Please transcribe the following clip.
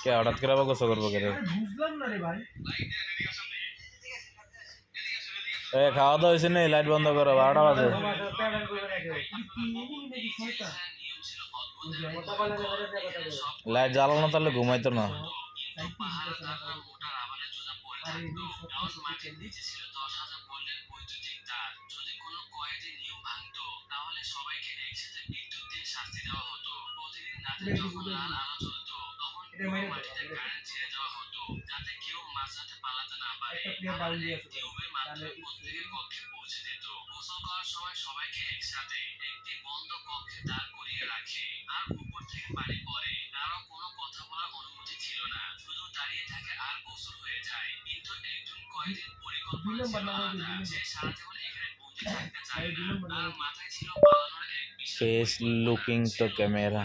কে হঠাৎ করে আবার গোসল করবো কে রে? বুঝলাম না রে ভাই। খাওয়া দাওয়া হয়েছে নেই, লাইট বন্ধ করো, 12টা বাজে। লাইট জ্বালানো তাহলে ঘুমাইতো না। फेस लुकिंग तो कैमरा